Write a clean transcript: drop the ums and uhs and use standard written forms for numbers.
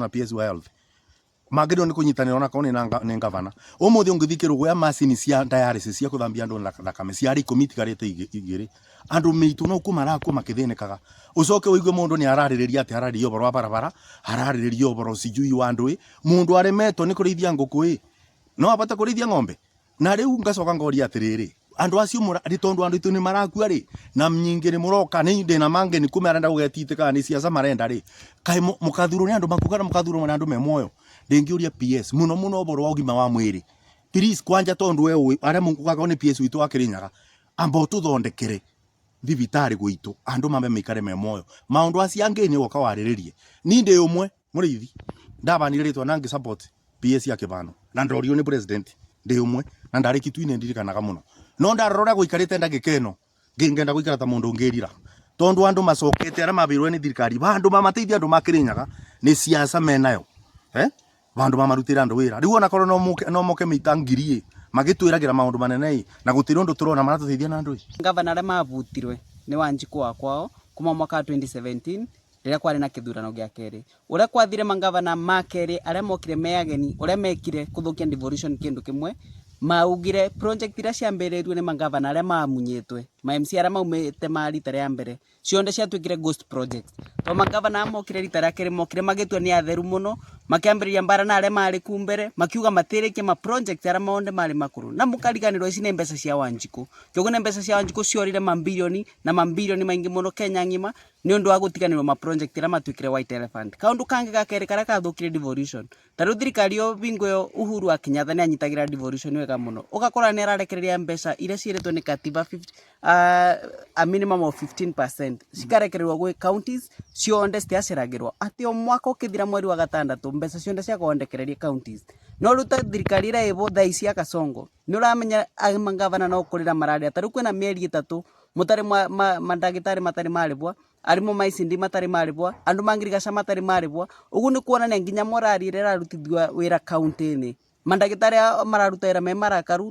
na PS wa health magiro ni kunyitanira ona kone na ngavana umuthi ungithikirwo gwa machine cia dialysis cia kuthambia andu thakame cia ri committee karete igiri andu mitu no kumara ku makithinikaga ucoke wigue mundu ni araririria ati araririo boro barabara arariririo boro sijui wa andu mundu aremeto ni kurithia nguku no abata kurithia ng'ombe na riu ngacoka ngoria atiriri andu acio muri tondu andu itu ni marakua ri na mnyingi ni muroka ni ndina mange ni kumerenda gugetitika ni ciaca marenda ri kai mukathuru ni andu makugara mukathuru ni andu me moyo ndengiuria PS muno boro wa ugima wa mwiri please kwanja tondu we aria mungugaga ni PS witu akirinyaga amba tuthondekere thibitari gwitu andu mambe mikare me moyo maundu acia ngeni woka wariririe ni ndi umwe murithi ndabanire ritwa nangi support PS ya kibano na ndorio ni president ndi umwe na ndari kitwine ndirikanaga muno no ndarora guikarite ndagikeno ngingenda guikara ta mundu ngirira tondu andu macokete ara mabirwe ni thirikari bandu mamateithia andu makirinyaga ni siasa menayo bandu mamarutira andu wira riu ona korwo no moke mita ngiri magitwiragira maundu manene na gutira undu turona maratuteithia na andu gavana ara mavutirwe ni Wanjiku wa kwao kuma mwaka 2017 riria kwari na kithurano gia keri uria kwathire mangavana makeri aria mokire meageni uria mekire kuthukia devolution kindu kimwe maugire project iria ciambiriirwe ni mangavana aria mamunyitwe ma MC aria maumite marita ria mbere cionde ciatwikire ghost project to mangavana amokire rita ria keri mokire magitwe ni atheru muno makiambiriria mbara na aria mari kumbere makiuga matirikie ma project aria maonde mari makuru na mukariganirwo ici ni mbeca cia Wanjiku kiogo ni mbeca cia Wanjiku ciorire mambilioni na mambilioni maingi muno Kenya ngima ni undu wa gutiganirwo ma project aria matwikire White Elephant kaundu kangi ga keri karia kathukire devolution taru thirikari yo bingo yo Uhuru wa Kenyatta ni anyitagira devolution wega muno ugakora ni ararekereria mbeca iria ciretwo ni katiba a minimum of 15% cikarekererwo gwe counties cionde stiaceragirwo ati o mwaka ukithira mweri wa gatandatu mbeca cionde cia kuondekereria counties no ruta thirikari ira ibo thaisi akasongo ni uramenya mangavana no kurira marari ataru kwena mieri 3 mutari mandagitari matari maribwa arimo maicindi matari maribwa andu mangirigasha matari maribwa ugu ni kuonania nginya morari ira rutithwa wira county ni mandagitari mararuta ira me marakaru